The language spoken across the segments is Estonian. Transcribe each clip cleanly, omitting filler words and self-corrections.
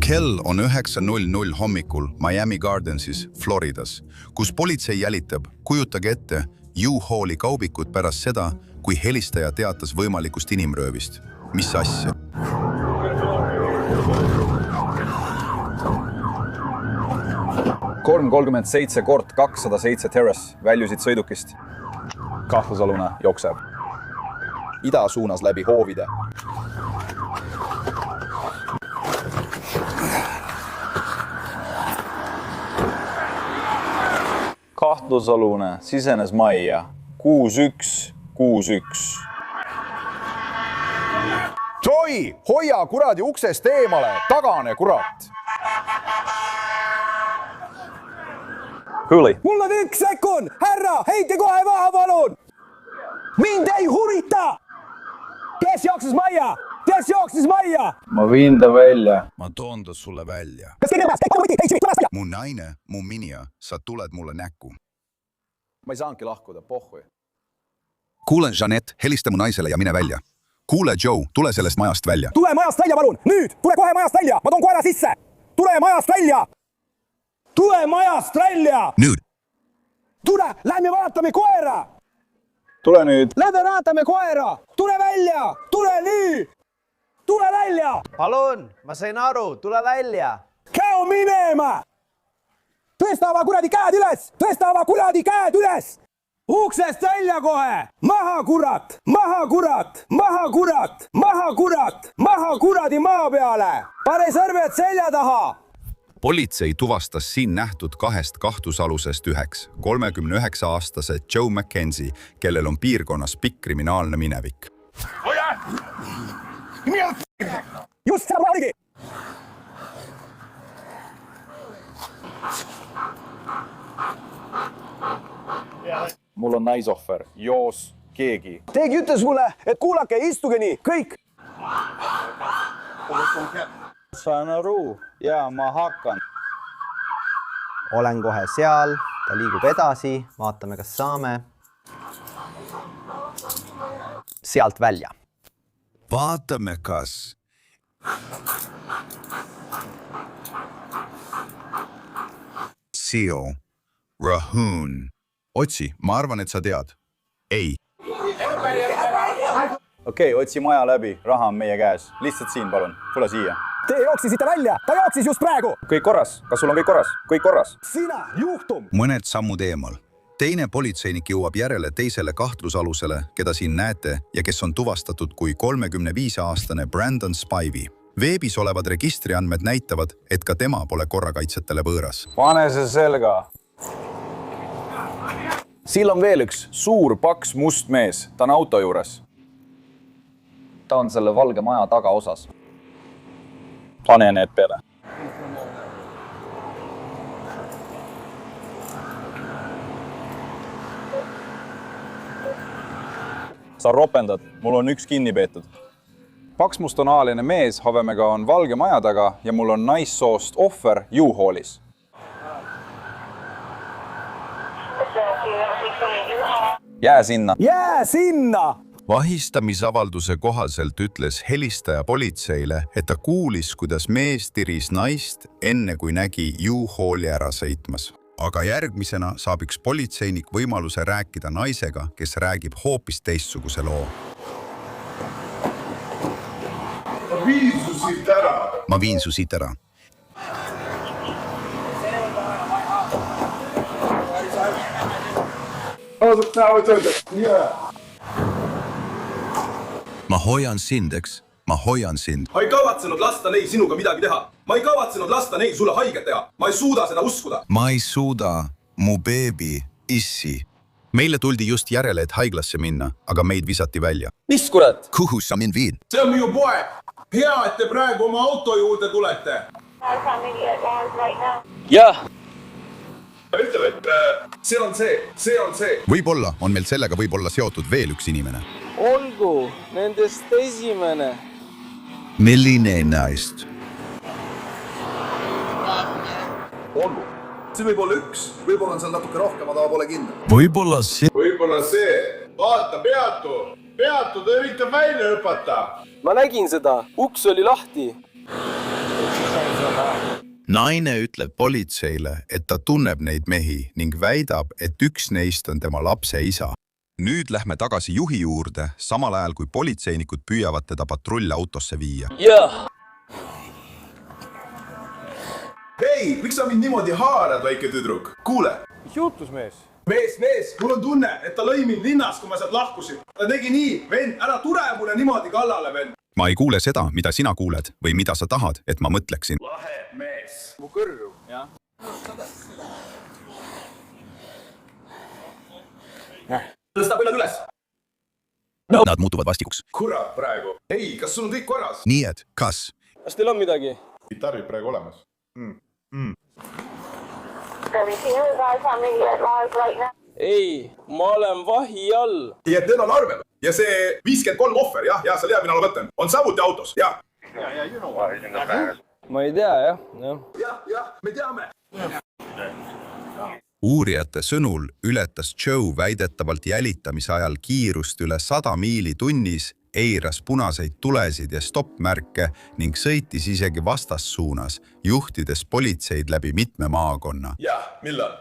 Kell on 9:00 hommikul Miami Gardensis, Floridas, kus politsei jälitab, kujutage ette, U-Hauli kaubikut pärast seda, kui helistaja teatas võimalikust inimröövist. Mis asja? Korn 37 kord 207 Terrace väljusid sõidukist. Kahtlusalune jookseb. Ida suunas läbi hoovide. Kahtlusalune sisenes majja 6161. Joy, hoia kuradi uksest eemale, tagane kurat! Hõõli. Mulla on 1 sekund! Härra, heite kohe maha, palun! Mind ei hurita! Kes jooksis majja? Kes jooksis majja? Ma viin ta välja. Ma toon ta sulle välja. Kas teine pääst? Mu naine, mu minija, sa tuled mulle näkku. Ma ei saanudki lahkuda, pohhui. Kuule, Jeanette, helista mu naisele ja mine välja. Kuule, Joe, tule sellest majast välja. Tule majast välja, palun! Nüüd! Tule kohe majast välja! Ma toon koera sisse! Tule majast välja! Tule majast välja! Nüüd! Tule! Lähme vaatame koera! Tule nüüd! Lähme vaatame koera! Tule välja! Tule nüüd! Tule välja! Palun, ma sain aru, tule välja! Käo minema! Tõstava kuradi käed üles! Tõstava kuradi käed üles! Uksest välja kohe! Maha kurat! Maha kurat! Maha kurat! Maha kurat! Maha kuradi maa peale! Pane sõrmed selja taha! Politsei tuvastas siin nähtud 2 kahtlusalusest 1, 39-aastase Joe McKenzie, kellel on piirkonnas pikk kriminaalne minevik. Just seal oligi! Mul on naisohver, joos keegi. Teegi ütles mulle, et kuulake, istuge nii, kõik! Saan aru ja ma hakkan. Olen kohe seal, ta liigub edasi, vaatame, kas saame. Sealt välja. Vaatame, kas... Seal. Rahoon. Otsi, ma arvan, et sa tead. Ei. Okei, otsi maja läbi, raha on meie käes. Lihtsalt siin, palun, tule siia. Te jooksisite välja, ta jooksis just praegu! Kõik korras, kas sul on kõik korras? Kõik korras? Sina, juhtum! Mõned sammud eemal. Teine politseinik jõuab järele teisele kahtlusalusele, keda siin näete ja kes on tuvastatud kui 35-aastane Brandon Spivey. Veebis olevad registriandmed näitavad, et ka tema pole korrakaitsjatele võõras. Pane see selga. Sill on veel üks suur paks must mees, ta on auto juures. Ta on selle valge maja tagaosas. Pane need peale. Sa ropendad, mul on üks kinni peetud. Paksmustonaaline mees Havemega on valge maja taga ja mul on naissoost ohver U-Haulis. Jää sinna. Jää sinna! Vahistamisavalduse kohaselt ütles helistaja politseile, et ta kuulis, kuidas mees tiris naist enne kui nägi U-Hauli ära sõitmas. Aga järgmisena saab üks politseinik võimaluse rääkida naisega, kes räägib hoopis teistsuguse loo. Ma viin su siit ära. Ma hoian sind, eks? Ma hoian sind. Ma ei kavatsenud lasta neil sinuga midagi teha. Ma ei kavatsenud lasta neil sulle haiget teha. Ma ei suuda seda uskuda. Ma ei suuda. Mu beebi, issi. Meile tuldi just järele, et haiglasse minna, aga meid visati välja. Mis kurat? Kuhu sa mind viid? See on minu poeg. Hea, et te praegu oma auto juurde tulete. Jah. Ütleb, et see on see. Võib-olla on meil sellega võib-olla seotud veel üks inimene. Olgu, nendest esimene. Milline naist? Olgu. See võib olla üks. Võib-olla on seal natuke rohkem, aga pole kindel. Võib-olla see. Võib-olla see. Vaata, peatu. Peatu, ta üritab välja hüpata. Ma nägin seda, uks oli lahti. Naine ütleb politseile, et ta tunneb neid mehi ning väidab, et üks neist on tema lapse isa. Nüüd lähme tagasi juhi juurde, samal ajal kui politseinikud püüavad teda patrullautosse viia. jah , hei , miks sa mind niimoodi haarad, väike tüdruk? Kuule, mis juhtus, mees? mees, mul on tunne, et ta lõi mind linnast, kui ma sealt lahkusin. Ta tegi nii, vend, ära tule mulle niimoodi kallale, vend. Ma ei kuule seda, mida sina kuuled või mida sa tahad, et ma mõtleksin. Lahe mees. Mu kõrv. jah . Tõsta põllad üles. Nad muutuvad vastikuks. Kurat praegu. Ei, kas sul on kõik korras? Nii et kas? kas teil on midagi ? Kitarrid praegu olemas. ei , ma olen vahi all . Ja need on arvel. Ja see 53 ohver, jah, sa tead, mina mõtlen. On samuti autos, jah. ma ei tea jah . Jah, me teame. Uurijate sõnul ületas Joe väidetavalt jälitamise ajal kiirust üle 100 miili tunnis, eiras punaseid tulesid ja stoppmärke ning sõitis isegi vastassuunas, juhtides politseid läbi mitme maakonna. Jah, millal?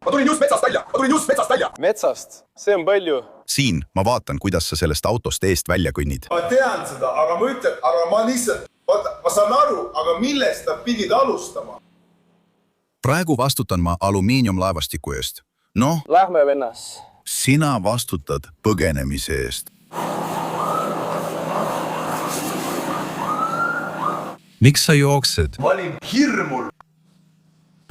Ma tulin just metsast välja. metsast , see on palju . Siin ma vaatan, kuidas sa sellest autost eest välja kõnnid. Ma tean seda, aga ma ütlen, aga ma lihtsalt, ma saan aru, aga millest nad pidid alustama? Praegu vastutan ma alumiiniumlaevastiku eest. Noh, Lähme vennas . sina vastutad põgenemise eest. Miks sa jooksed? Ma olin hirmul.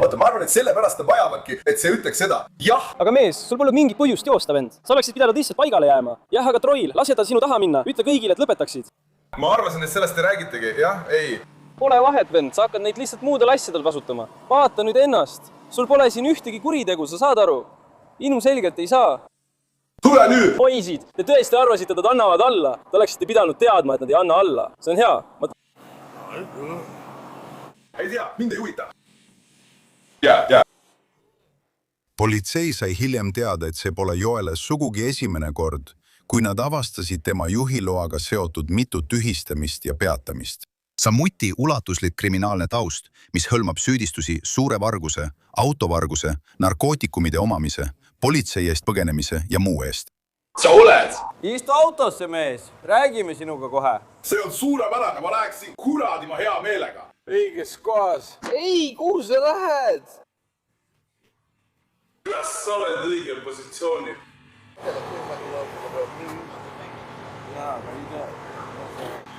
Oota, ma arvan, et sellepärast ta vajavadki, et see ütleks seda. Jah, aga mees , sul pole mingit põhjust joosta , vend . sa oleksid pidanud lihtsalt paigale jääma . jah , aga troll , lase tal sinu taha minna , ütle kõigile , et lõpetaksid . ma arvasin, et sellest ei räägitegi. Jah, ei. Pole vahet , vend , sa hakkad neid lihtsalt muudel asjadel kasutama . vaata nüüd ennast . sul pole siin ühtegi kuritegu , sa saad aru ? ilmselgelt ei saa . Tule nüüd! poisid , te tõesti arvasite , et nad annavad alla ? Te oleksite pidanud teadma , et nad ei anna alla . see on hea . Ei tea, mind ei huvita. Ja. Politsei sai hiljem teada, et see pole Joele sugugi esimene kord, kui nad avastasid tema juhiloaga seotud mitut tühistamist ja peatamist. Samuti ulatuslik kriminaalne taust, mis hõlmab süüdistusi suure varguse, autovarguse, narkootikumide omamise, politsei eest põgenemise ja muu eest. Sa oled! Istu autosse, mees. Räägime sinuga kohe. See on suurepärane, ma läheksin kuradima hea meelega. õiges kohas . ei , kuhu sa lähed ? Kas sa oled õigel positsioonil?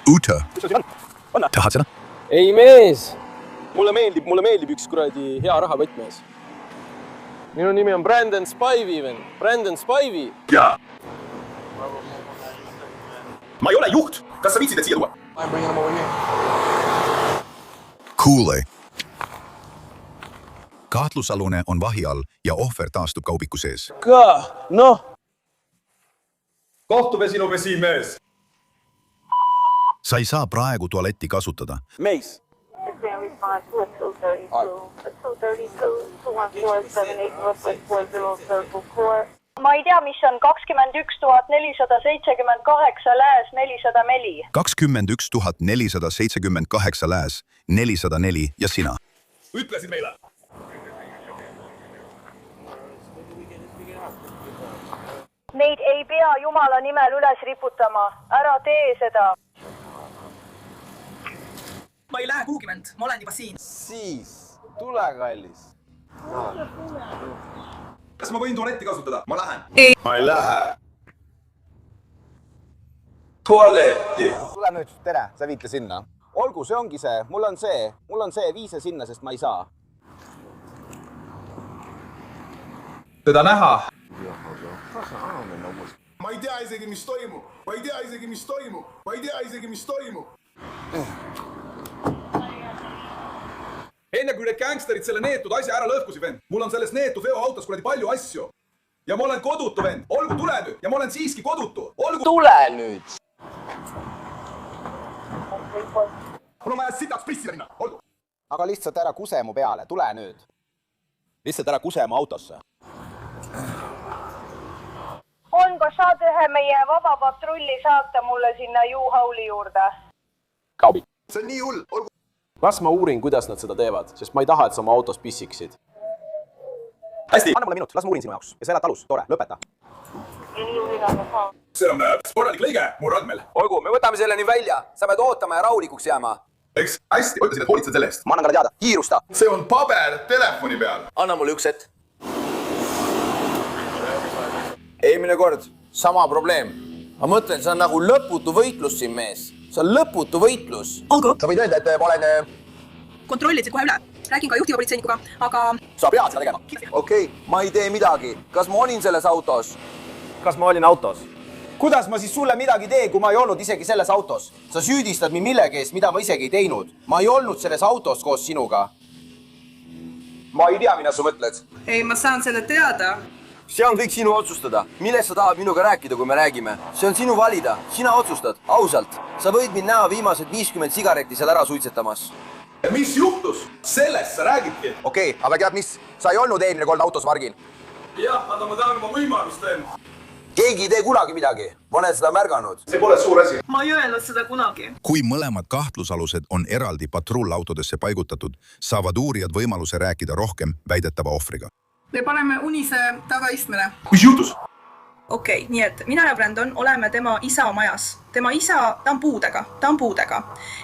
Uta, tahad seda? ei mees , mulle meeldib üks kuradi hea rahavõtmees . minu nimi on Brandon Spivey , vend . Brandon Spivey . Jaa. Ma ei ole juht. Kas sa viitsid, et siia tuua? Kuule. Kahtlusalune on vahi all ja ohver taastub kaubiku sees. noh , Kohtupesinupesin mees. Sa ei saa praegu tualetti kasutada. Mees. Ma ei tea, mis on 21 478 lääs 404. 21 478 lääs 404 ja sina. Ütlesin meile. Neid ei pea Jumala nimel üles riputama. Ära tee seda. Ma ei lähe kuhugi, vend. Ma olen juba siin. Siis, tule kallis. Kas ma võin tualetti kasutada? Ma lähen. Ma ei lähe. Tualetti. Tule nüüd, tere, sa viite sinna. Olgu, see ongi see. Mul on see, viise sinna, sest ma ei saa. Teda näha. Ma ei tea isegi, mis toimub. Ma ei tea isegi, mis toimub. Ma ei tea isegi, mis toimub. Enne kui need gangsterid selle neetud asja ära lõhkusid, vend. Mul on selles neetu veoautos kuradi palju asju. Ja ma olen kodutu, vend. Olgu, tule nüüd. Ja ma olen siiski kodutu. Olgu. Tule nüüd. Mul on vaja sitaks pissi minna. Olgu. Aga lihtsalt ära kuse mu peale. Tule nüüd. Lihtsalt ära kuse mu autosse. On, kas saad ühe meie vaba patrulli saata mulle sinna U-Hauli juurde? Kaubi. See on nii hull. Olgu. las ma uurin, kuidas nad seda teevad, sest ma ei taha, et sa oma autos pissiksid. Hästi, anna mulle minut, las ma uurin sinu jaoks ja sa elad talus, tore, lõpeta. See on korralik lõige mu radmel. Olgu, me võtame selle nii välja. Sa pead ootama ja rahulikuks jääma. Eks hästi, ütlesin, et hoolitsed selle eest. Ma annan talle teada, kiirusta. See on paber telefoni peal. Anna mulle üks hetk. Eelmine kord, sama probleem. Ma mõtlen, see on nagu lõputu võitlus siin mees. See on lõputu võitlus. Olgu, Sa võid öelda, et ma olen... kontrollid kohe üle. Räägin ka juhtiva politseinikuga, aga... Sa pead seda tegema. Okei, ma ei tee midagi. Kas ma olin selles autos? Kas ma olin autos? Kuidas ma siis sulle midagi teen, kui ma ei olnud isegi selles autos? Sa süüdistad mind millegi eest, mida ma isegi ei teinud. Ma ei olnud selles autos koos sinuga. Ma ei tea, mida sa mõtled. ei, ma saan selle teada. See on kõik sinu otsustada. Millest sa tahad minuga rääkida, kui me räägime? See on sinu valida. Sina otsustad. Ausalt. Sa võid mind näha viimased 50 sigaretti seal ära suitsetamas. Mis juhtus? Sellest sa räägidki. Okei, aga tead mis? Sa ei olnud eelmine kord autos Margin. Jah, aga ma tahan oma võimalust teen. Keegi ei tee kunagi midagi. Ma olen seda märganud. See pole suur asi. Ma ei öelnud seda kunagi. Kui mõlemad kahtlusalused on eraldi patrullautodesse paigutatud, saavad uurijad võimaluse rääkida rohkem väidetava ohvriga. Me paneme Unise tagaistmele. Mis juhtus? Okei, nii et mina ja Brandon oleme tema isa majas. Tema isa, ta on puudega.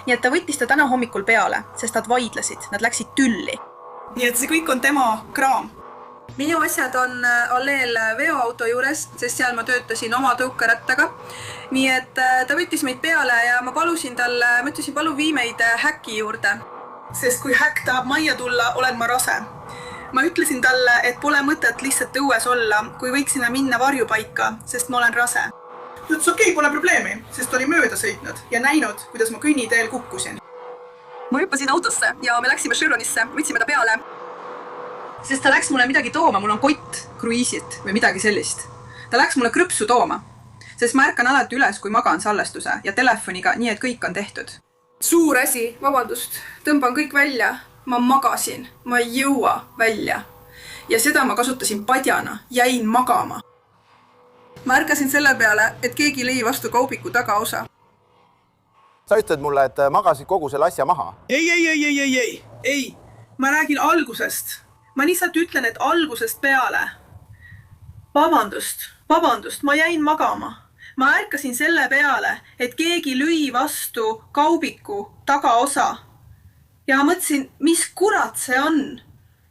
Nii et ta võttis ta täna hommikul peale, sest nad vaidlesid, nad läksid tülli. Nii et see kõik on tema kraam. Minu asjad on alleel veoauto juures, sest seal ma töötasin oma tõukerattaga. Nii et ta võttis meid peale ja ma palusin talle, ma ütlesin, palun vii meid häkki juurde. Sest kui häkk tahab majja tulla, olen ma rase. Ma ütlesin talle, et pole mõtet lihtsalt õues olla, kui võiksime minna varjupaika, sest ma olen rase. Ta ütles, okei, pole probleemi, sest oli mööda sõitnud ja näinud, kuidas ma kõnniteel kukkusin. Ma hüppasin autosse ja me läksime Chironisse, võtsime ta peale. Sest ta läks mulle midagi tooma, mul on kott, kruiisit või midagi sellist. Ta läks mulle krõpsu tooma, sest ma ärkan alati üles, kui magan salvestuse ja telefoniga, nii et kõik on tehtud. Suur asi, vabandust, tõmban kõik välja. Ma magasin, ma ei jõua välja. Ja seda ma kasutasin padjana, jäin magama. Ma ärkasin selle peale, et keegi lõi vastu kaubiku tagaosa. Sa ütled mulle, et magasid kogu selle asja maha. Ei, ma räägin algusest. Ma lihtsalt ütlen, et algusest peale. Vabandust, ma jäin magama. Ma ärkasin selle peale, et keegi lõi vastu kaubiku tagaosa. Ja ma mõtlesin, mis kurat see on?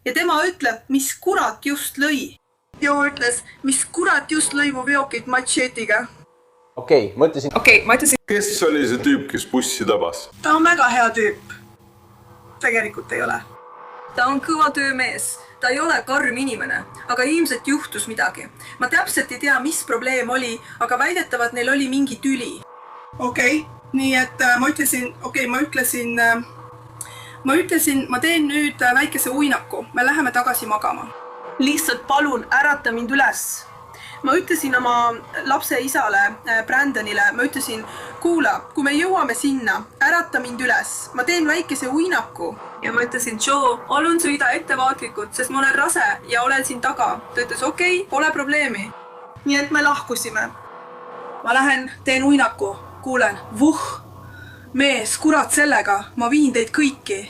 Ja tema ütleb, mis kurat just lõi. Ja ütles, mis kurat just lõi mu veokit machetiga. Okei, ma ütlesin... Kes oli see tüüp, kes bussi tabas? Ta on väga hea tüüp. Tegelikult ei ole. Ta on kõva töömees. Ta ei ole karm inimene, aga ilmselt juhtus midagi. Ma täpselt ei tea, mis probleem oli, aga väidetavad, neil oli mingi tüli. Okei, nii et ma ütlesin, ma teen nüüd väikese uinaku. Me läheme tagasi magama. Lihtsalt palun, ärata mind üles. Ma ütlesin oma lapse isale, Brandonile, ma ütlesin, kuula, kui me jõuame sinna, ärata mind üles. Ma teen väikese uinaku. Ja ma ütlesin, Joe, olun sõida ettevaatlikult, sest ma olen rase ja olen siin taga. Ta ütles, okei, pole probleemi. Nii et me lahkusime. Ma lähen, teen uinaku, kuulen, mees, kurat sellega, ma viin teid kõiki.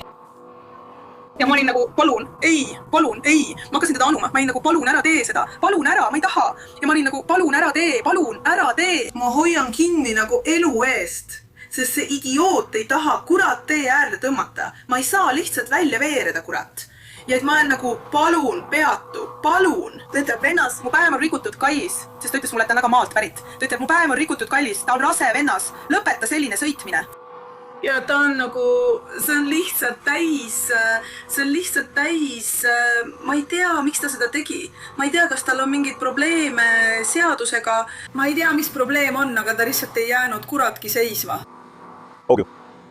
Ja ma olin nagu, palun, ei, ma hakkasin teda anuma, ma olin nagu, palun, ära tee seda, palun, ära, ma ei taha. Ja ma olin nagu, palun, ära tee. Ma hoian kinni nagu elu eest, sest see idioot ei taha kurat tee äärde tõmmata. Ma ei saa lihtsalt välja veereda, kurat. Ja et ma olen nagu, palun, peatu, palun. Ta ütleb, vennas, mu päev on rikutud kallis, sest ta ütles mulle, et ta on väga maalt pärit. Ta ütleb, mu päev on rikutud kallis, ta on rase vennas, lõpeta selline sõitmine. Ja ta on nagu, see on lihtsalt täis, ma ei tea, miks ta seda tegi. Ma ei tea, kas tal on mingid probleeme seadusega. Ma ei tea, mis probleem on, aga ta lihtsalt ei jäänud kuratki seisma.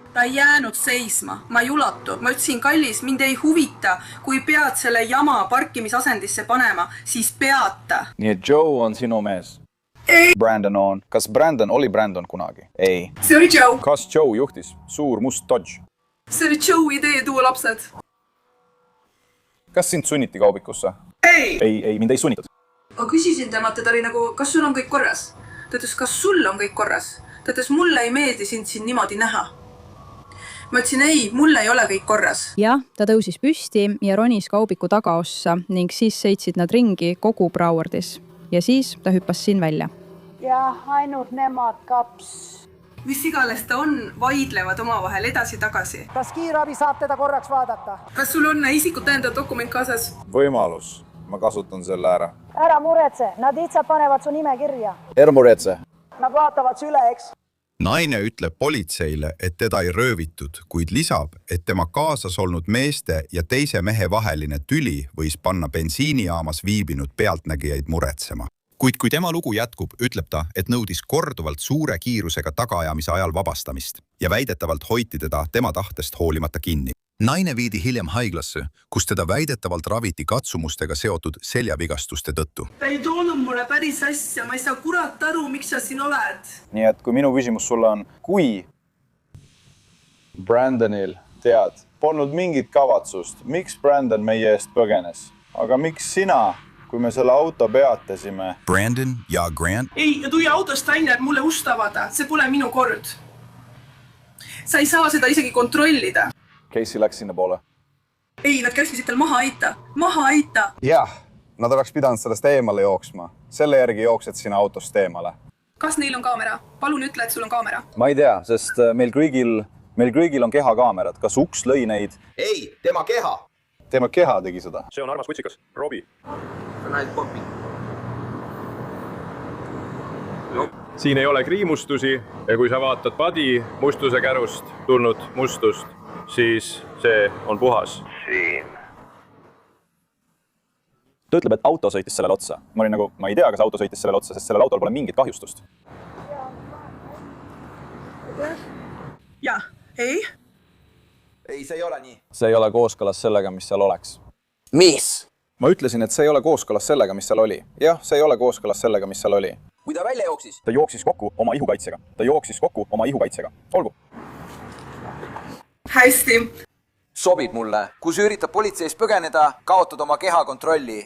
Ta ei jäänud seisma, ma ei ulatu. Ma ütlesin, kallis, mind ei huvita, kui pead selle jama parkimisasendisse panema, siis peata. Nii et Joe on sinu mees. Ei. Brandon on. Kas Brandon oli Brandon kunagi? Ei. See oli Joe. Kas Joe juhtis? Suur must Dodge. See oli Joe idee tuua lapsed. Kas sind sunniti kaubikusse? Ei, mind ei sunnitud. Ma küsisin temalt, et ta oli nagu, kas sul on kõik korras? Ta ütles, kas sul on kõik korras? Ta ütles, mulle ei meeldi sind siin niimoodi näha. ma ütlesin ei, mul ei ole kõik korras. Jah, ta tõusis püsti ja ronis kaubiku tagaossa ning siis sõitsid nad ringi kogu Browardis. Ja siis ta hüppas siin välja. Ja ainult nemad kaps. Mis igales ta on, vaidlevad omavahel edasi-tagasi. Kas kiirabi saab teda korraks vaadata? Kas sul on isikut tõendav dokument kaasas? Võimalus. Ma kasutan selle ära. Ära muretse, nad lihtsalt panevad su nime kirja. Ära muretse. Nad vaatavad su üle, eks? Naine ütleb politseile, et teda ei röövitud, kuid lisab, et tema kaasas olnud meeste ja teise mehe vaheline tüli võis panna bensiinijaamas viibinud pealtnägijaid muretsema. Kuid kui tema lugu jätkub, ütleb ta, et nõudis korduvalt suure kiirusega tagaajamise ajal vabastamist ja väidetavalt hoiti teda tema tahtest hoolimata kinni. Naine viidi hiljem haiglasse, kus teda väidetavalt raviti katsumustega seotud seljavigastuste tõttu. Ta ei toonud mulle päris asja, ma ei saa kurat aru, miks sa siin oled. Nii et kui minu küsimus sulle on, kui Brandonil tead, polnud mingit kavatsust, miks Brandon meie eest põgenes, aga miks sina, kui me selle auto peatasime? Brandon ja Grant? Ei, tuli autost välja, et mulle ust avada, see pole minu kord. Sa ei saa seda isegi kontrollida. Casey läks sinna poole. Ei, nad käskisid tal maha aita. Maha aita. Jah, nad oleks pidanud sellest eemale jooksma. Selle järgi jooksed sinna autost eemale. Kas neil on kaamera? Palun ütle, et sul on kaamera. Ma ei tea, sest meil kõigil on kehakaamerad. Kas uks lõi neid? Ei, tema keha. Tema keha tegi seda. See on armas kutsikas. Robbie. Näid popi. Siin ei ole kriimustusi ja kui sa vaatad padi mustuse kärust tulnud mustust, siis see on puhas. Siin. Ta ütleb, et auto sõitis sellele otsa. Ma olin nagu, ma ei tea, kas auto sõitis sellele otsa, sest sellel autol pole mingit kahjustust. Jah, ei. Ei, see ei ole nii. See ei ole kooskõlas sellega, mis seal oleks. Mis? Ma ütlesin, et see ei ole kooskõlas sellega, mis seal oli. Jah, see ei ole kooskõlas sellega, mis seal oli. Kui ta välja jooksis? Ta jooksis kokku oma ihukaitsega. Olgu. Hästi. Sobib mulle. Kui sa üritab politseis põgeneda, kaotad oma keha kontrolli.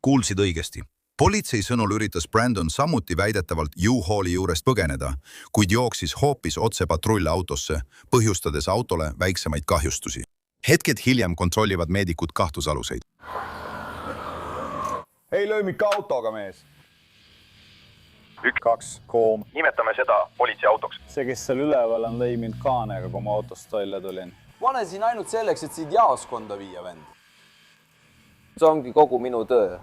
Kuulsid õigesti. Politsei sõnul üritas Brandon samuti väidetavalt U-Halli juurest põgeneda, kuid jooksis hoopis otse patrullautosse, põhjustades autole väiksemaid kahjustusi. Hetked hiljem kontrollivad meedikud kahtlusaluseid. Ei löömika autoga, mees. 1, 2, 3. Nimetame seda politseiautoks. See, kes seal üleval on, lõi mind kaanega, kui ma autost välja tulin. Ma olen siin ainult selleks, et sind jaoskonda viia, vend. See ongi kogu minu töö.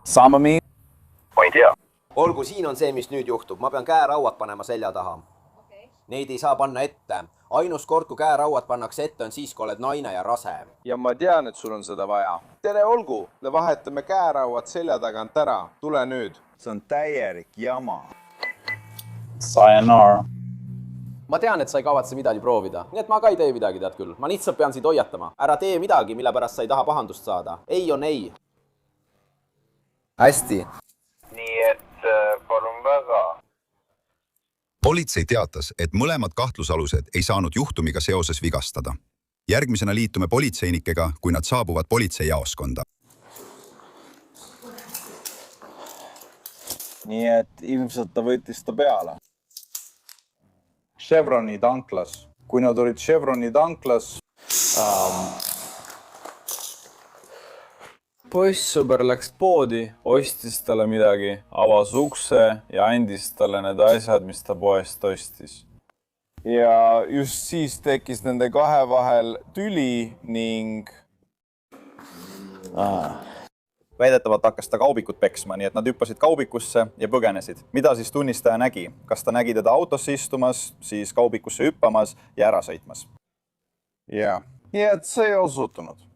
Saame Ma ei tea. Olgu, siin on see, mis nüüd juhtub. Ma pean käerauad panema selja taha. Neid ei saa panna ette. Ainus kord, kui käerauad pannakse ette, on siis, kui oled naine ja rase. Ja ma tean, et sul on seda vaja. Tere, olgu. Me vahetame käerauad selja tagant ära. Tule nüüd. See on täielik jama. Sayonara. Ma tean, et sa ei kavatse midagi proovida. Nii et ma ka ei tee midagi, tead küll. Ma lihtsalt pean sind hoiatama. Ära tee midagi, mille pärast sa ei taha pahandust saada. Ei on ei. Hästi. Nii et palun väga. Politsei teatas, et mõlemad kahtlusalused ei saanud juhtumiga seoses vigastada. Järgmisena liitume politseinikega, kui nad saabuvad politseijaoskonda. Nii et ilmselt ta võttis ta peale. Chevroni tanklas. Kui nad olid Chevroni tanklas... Poissõber läks poodi, ostis talle midagi, avas ukse ja andis talle need asjad, mis ta poest ostis. Ja just siis tekkis nende kahe vahel tüli ning... Väidetavalt hakkas ta kaubikut peksma, nii et nad hüppasid kaubikusse ja põgenesid. Mida siis tunnistaja nägi? Kas ta nägi teda autosse istumas, siis kaubikusse hüppamas ja ära sõitmas? Jah, nii et see ei osutunud.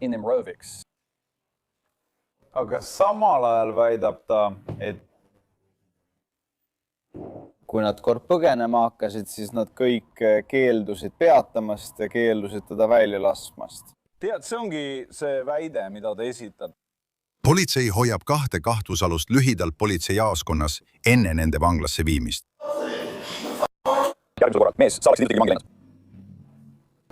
Inimroviks. Aga samal ajal väidab ta, et kui nad kord põgenema hakkasid, siis nad kõik keeldusid peatamast ja keeldusid teda välja laskmast. Tead, see ongi see väide, mida ta esitab. Politsei hoiab 2 kahtlusalust lühidalt politseijaoskonnas enne nende vanglasse viimist. Järgmisel korral, mees, sa oleksid ilmselt vangi läinud.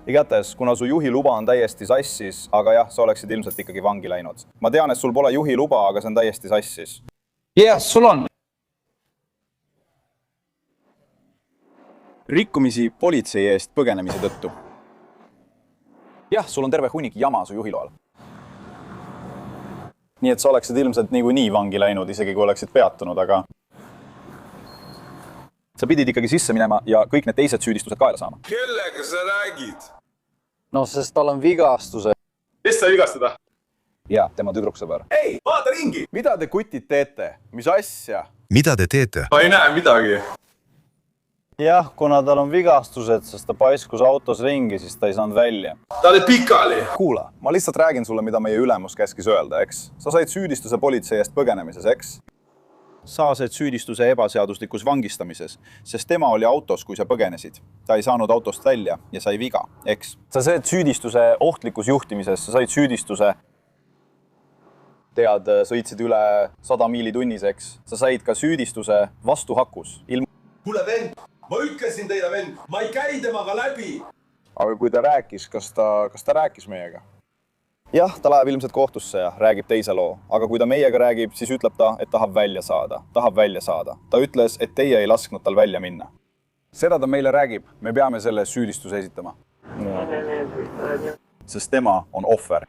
Igates, kuna su juhiluba on täiesti sassis, aga jah, sa oleksid ilmselt ikkagi vangi läinud. Ma tean, et sul pole juhiluba, aga see on täiesti sassis. Jah, sul on. rikkumisi politsei eest põgenemise tõttu. Jah, sul on terve hunnik jama su juhiloal. Nii et sa oleksid ilmselt niikuinii vangi läinud, isegi kui oleksid peatunud, aga sa pidid ikkagi sisse minema ja kõik need teised süüdistused kaela saama. Kellega sa räägid? No, sest tal on vigastuse. Kes sai vigastada? Ja, tema tüdruksõber. Ei, vaata ringi! Mida te kutid teete? Mis asja? Mida te teete? Ma ei näe midagi. Jah, kuna tal on vigastused, sest ta paiskus autos ringi, siis ta ei saanud välja. Ta oli pikali. Kuula, ma lihtsalt räägin sulle, mida meie ülemus käskis öelda, eks? Sa said süüdistuse politsei eest põgenemises, eks? Sa said süüdistuse ebaseaduslikus vangistamises, sest tema oli autos, kui sa põgenesid. Ta ei saanud autost välja ja sai viga, eks? Sa said süüdistuse ohtlikus juhtimises, sa said süüdistuse sõitsid üle 100 miili tunnis, eks? Sa said ka süüdistuse vastuhakus. Kuule vend, ma ütlesin teile vend, ma ei käi temaga läbi. Aga kui ta rääkis, kas ta rääkis meiega? Jah, ta läheb ilmselt kohtusse ja räägib teise loo. Aga kui ta meiega räägib, siis ütleb ta, et tahab välja saada. Ta ütles, et teie ei lasknud tal välja minna. Seda ta meile räägib. Me peame selle süüdistuse esitama. Sest tema on ohver.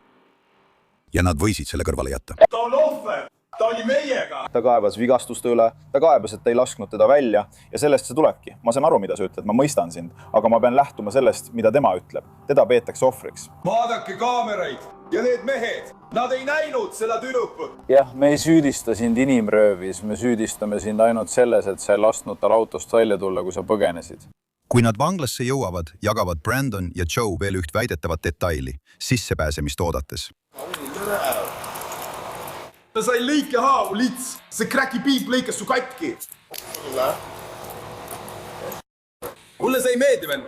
Ja nad võisid selle kõrvale jätta. Ta on ohver, ta oli meiega. Ta kaebas vigastuste üle, ta kaebas, et ei lasknud teda välja ja sellest see tulebki. Ma saan aru, mida sa ütled, ma mõistan sind, aga ma pean lähtuma sellest, mida tema ütleb. Teda peetakse ohvriks. Vaadake kaameraid ja need mehed, nad ei näinud seda tüdrukut. Jah, me ei süüdista sind inimröövis, me süüdistame sind ainult selles, et sa ei lasknud tal autost välja tulla, kui sa põgenesid. Kui nad vanglasse jõuavad, jagavad Brandon ja Joe veel üht väidetavat detaili, sissepääsemist oodates. Ta sai lõikehaavu lits, see kräki piip lõikas su katki. Mulle see ei meeldi, vend.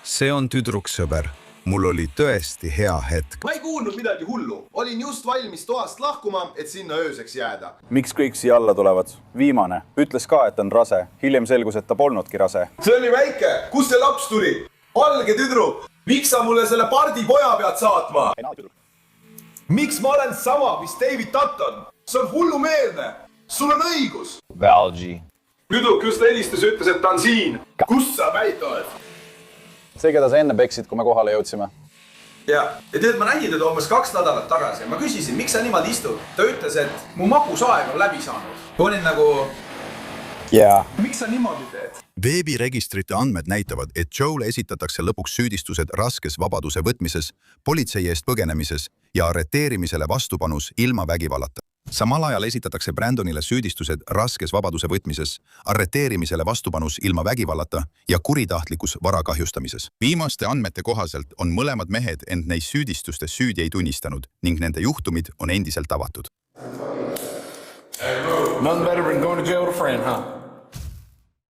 See on tüdruksõber. Mul oli tõesti hea hetk. Ma ei kuulnud midagi hullu. Olin just valmis toast lahkuma, et sinna ööseks jääda. Miks kõik siia alla tulevad? Viimane. Ütles ka, et on rase. Hiljem selgus, et ta polnudki rase. See oli väike. Kus see laps tuli? Valge tüdruk. Miks sa mulle selle pardi poja pead saatma? Miks ma olen sama, mis David Dutton? See on hullumeelne. Sul on õigus. Valgi. Tüdruk just helistas ja ütles, et ta on siin. Kus sa päit oled? See, keda sa enne peksid, kui me kohale jõudsime. Ja tead, ma nägin teda umbes 2 nädalat tagasi. Ma küsisin, miks sa niimoodi istud? Ta ütles, et mu magusaeg on läbi saanud. Olin nagu... Miks sa niimoodi teed? Veebiregistrite andmed näitavad, et Joe'le esitatakse lõpuks süüdistused raskes vabaduse võtmises, politsei eest põgenemises ja arreteerimisele vastupanus ilma vägivallata. Samal ajal esitatakse Brandonile süüdistused raskes vabaduse võtmises, arreteerimisele vastupanus ilma vägivallata ja kuritahtlikus vara kahjustamises. Viimaste andmete kohaselt on mõlemad mehed end neis süüdistustes süüdi ei tunnistanud ning nende juhtumid on endiselt avatud. Nothing better than going to jail with a friend, huh?